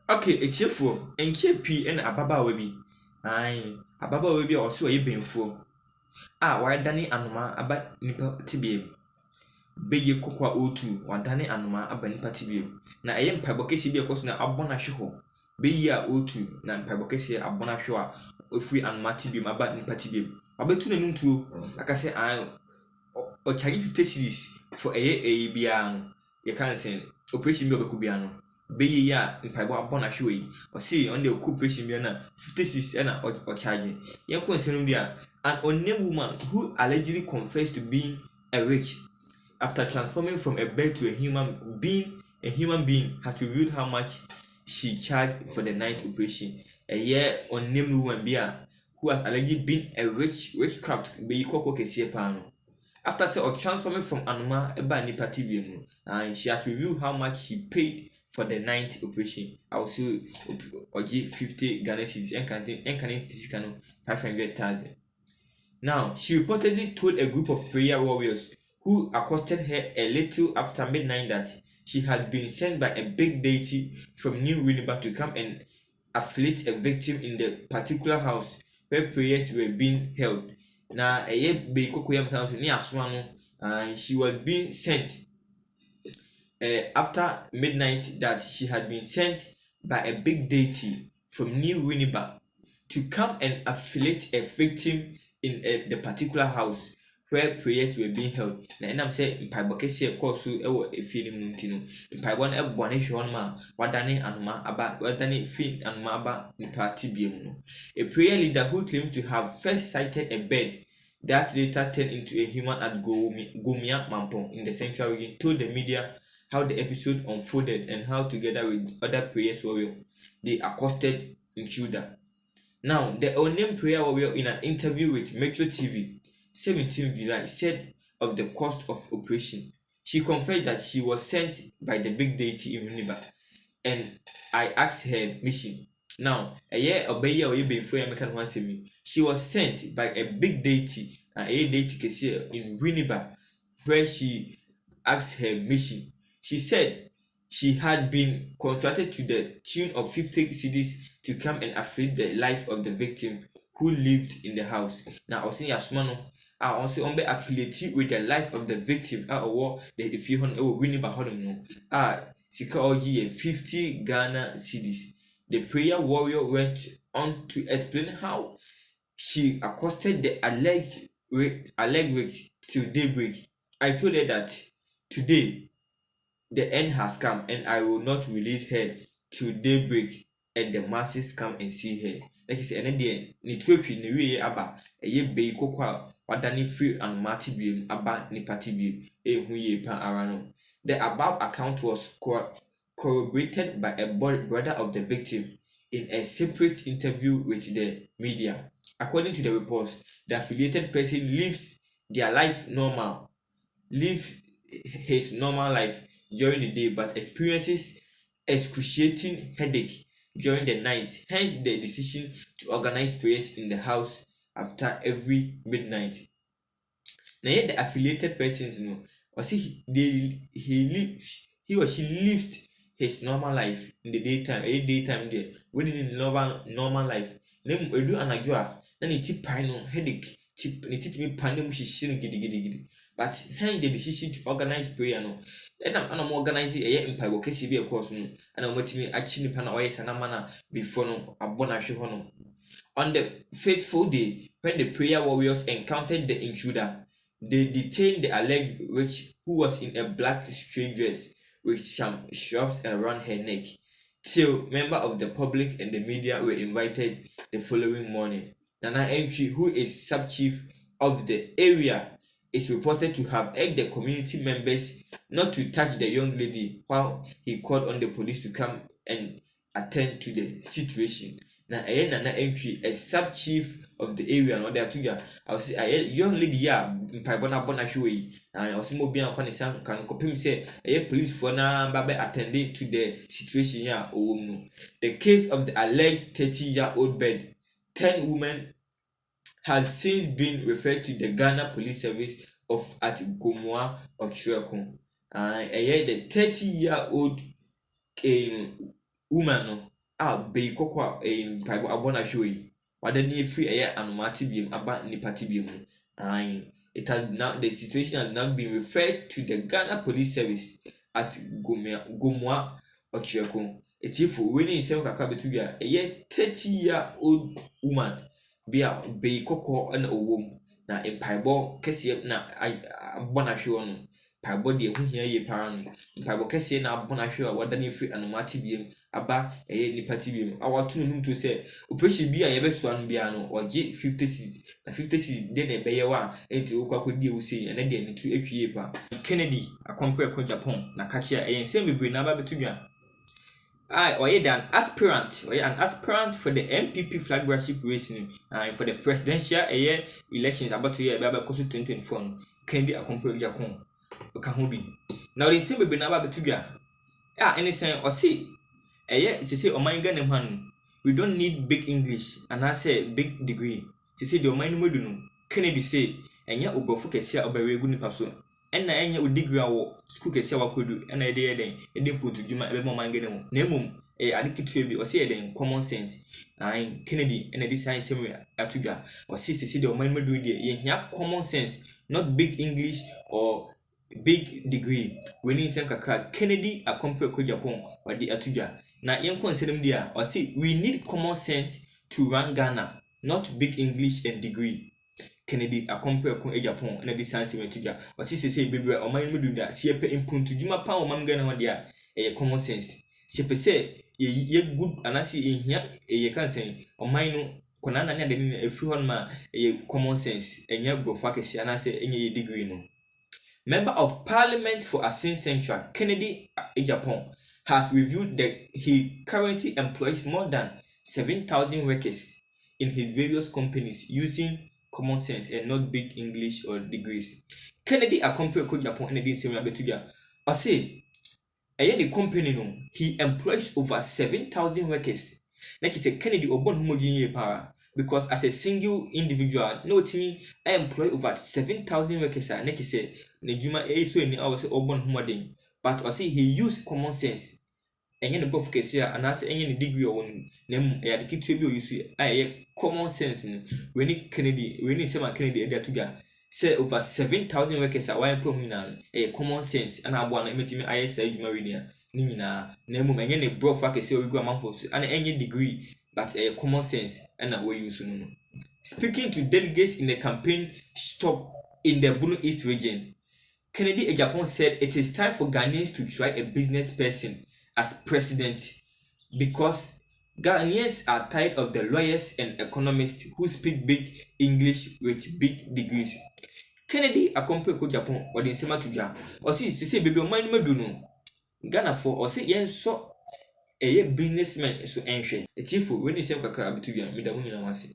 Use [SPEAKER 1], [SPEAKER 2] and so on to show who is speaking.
[SPEAKER 1] Okay, etiefo, enche pi na ababaawa bi. Ai, ababaawa bi a ɔso ɔyɛ benfo. Wadane anoma aba nipa tibiem. Beye kokwa otu, wadane anoma aba nipa tibiem. Na ɛyɛ mpaebɔ kɛseɛ bi a ɛkɔ so na abɔ n'ahwe hɔ. Beye a otu na mpaebɔ kɛseɛ abɔ n'ahwe a ofiri anoma tibiem aba nipa tibiem. Wabɛtu n'anum tuo, aka sɛ ɔkyare 50 cedis for ɛyɛ biara no. Yɛka nsɛn operation bi a ɔbɛkɔ biara no. Beye yi a mpaebɔ abɔ n'ahwe wɔ yi. Ɔse ɔno de ɔkɔ operation biara na 50 cedis ɛna ɔkyarge. Yɛnkɔ nsɛm no bi a an unnamed woman who allegedly confessed to being a witch after transforming from a bird to a human being has revealed how much she charged for the night operation. A year unnamed woman who has allegedly been a witchcraft be koko kesiye pano. After transforming from anoma eba nipa tibiem, and she has revealed how much she paid for the night operation. I will say oji 50 Ghana cedis and 500,000. Now, she reportedly told a group of prayer warriors who accosted her a little after midnight that she has been sent by a big deity from New Winneba to come and afflict a victim in the particular house where prayers were being held. Now, she was being sent after midnight that she had been sent by a big deity from New Winneba to come and afflict a victim in the particular house where prayers were being held. Na enam say mpaebɔ kɛseɛ kɔɔ so ɛwɔ efie no mu nti no mpaebɔ no ɛbɔ ne hwɛ hɔ no ma wadane fi anoma aba nipa tibia mu no. A prayer leader who claims to have first sighted a bird that later turned into a human at Gomia Mampong in the central region told the media how the episode unfolded and how together with other prayers warriors they accosted intruder. Now, the unnamed prayer warrior in an interview with Metro TV, 17 July, said of the cost of operation. She confessed that she was sent by the big deity in Winneba, and I asked her mission. Now, a year or year or before American once me, she was sent by a big deity, and a deity in Winneba, where she asked her mission. She said she had been contracted to the tune of 50 cedis to come and afflict the life of the victim who lived in the house. Now, I was saying, Yasmano, I also be affiliated with the life of the victim. If you want to win about him, Sika Oji 50 Ghana cedis. The prayer warrior went on to explain how she accosted the alleged witch till daybreak. I told her that today the end has come and I will not release her till daybreak and the masses come and see her. Like I said, and then ni twerpi ni we aba eye be kokwa wadani free and mati biem aba ni party biem huye pa arano. The above account was corroborated by a brother of the victim in a separate interview with the media. According to the reports, the affiliated person lives his normal life during the day but experiences excruciating headache during the night, hence the decision to organize prayers in the house after every midnight. Now yet the affiliated persons or see he or she lives his normal life in the daytime there within normal life. Then we do anajua then it tip headache tip me pandem gidi. But hence the decision to organize prayer no. And I'm organizing a year in Pibo KCB course no, and I'm waiting me actually pan away sanamana before no abona hono. On the fateful day when the prayer warriors encountered the intruder, they detained the alleged witch who was in a black strange dress with some shrubs around her neck. Till members of the public and the media were invited the following morning. Nana Entry, who is sub-chief of the area, is reported to have urged the community members not to touch the young lady while he called on the police to come and attend to the situation. Now, Nana Entry, a sub-chief of the area, no, there together. I will say a young lady, Pibona Bonashui, and I was more being funny. Can compare say a police for now, Babe attending to the situation. The case of the alleged 30-year-old bird, 10 women has since been referred to the Ghana Police Service at Gomoa or Chuakum. The 30-year-old woman be kokwa in Bible abona hwe wada ni free anomati biem aba nipa tibiem and it has now the situation has now been referred to the Ghana Police Service at Gomwa Ochieko. It's if winning sem kakra betuga 30-year-old woman be koko na owom na empaibo kese na abona hwe ono paibo de hu hia ye para no paibo kese na abona hwe a wada ni free anomati biem aba nipa tibiem awatu no nto se operation bi a ye beso an bia no oje 50cc na 50cc de na beye wa enti okwakodie wo sei na de netu atwie pa Kennedy akompre ko Japan na kachia ensem bebre na ba betudwa an aspirant for the MPP flag bearership race and for the presidential elections about to year about 2024 Kennedy akompre Japan ka ho bi now the same bebre na ba betudwa any say or see say oman Ghana man we don't need big English and I say big degree say the oman no no Kennedy say enya obrofo kese a oberegu nipa so enna enya o degree awo school kese a wakodu enna ede mputu djuma ebe oman Ghana mu na emum adekitu bi o say eden common sense and Kennedy enna this science same atuga o say the oman no do dey ye hia common sense not big English or big degree we need some kakra Kennedy akompre ko Japan wadi atuga na yen consider dia or say we need common sense to run Ghana not big English and degree Kennedy akompre ko Japan na this science atuga or say bebre o man mudu da se pe impuntu djuma pa o man Ghana ho dia common sense se pe say ye good anasi ehia ye kan say o man no kona na na de ni efi hon ma common sense enya brofa kesi anase enya degree no. Member of Parliament for Asin Central, Kennedy Japan, has revealed that he currently employs more than 7,000 workers in his various companies using common sense and not big English or degrees. Kennedy accompanied Japan and didn't say betuga. I say, the company no, he employs over 7,000 workers. Like he said, Kennedy obon homogeneous power. Because as a single individual, no team, I employ over 7,000 workers. And like he said, Nejuma so in our urban homoding. But I see he used common sense. And the both case here, and I say any degree on them, the key to be you common sense. When Kennedy, Kennedy, there together. Say over 7,000 workers are one prominent, common sense, and I want to meet me. I say, Maridia, Nimina, Nemu, and any broad facts we go among folks, and any degree. But common sense and a way you soon. Speaking to delegates in the campaign stop in the Bunu East region, Kennedy Japan said it is time for Ghanaians to try a business person as president because Ghanaians are tired of the lawyers and economists who speak big English with big degrees. Kennedy accompanied Japan or the same to Ghana. Or see baby man no Ghana for or say yes so businessman so enhwe etifu when you say kakra betu bia me da hu nyina wase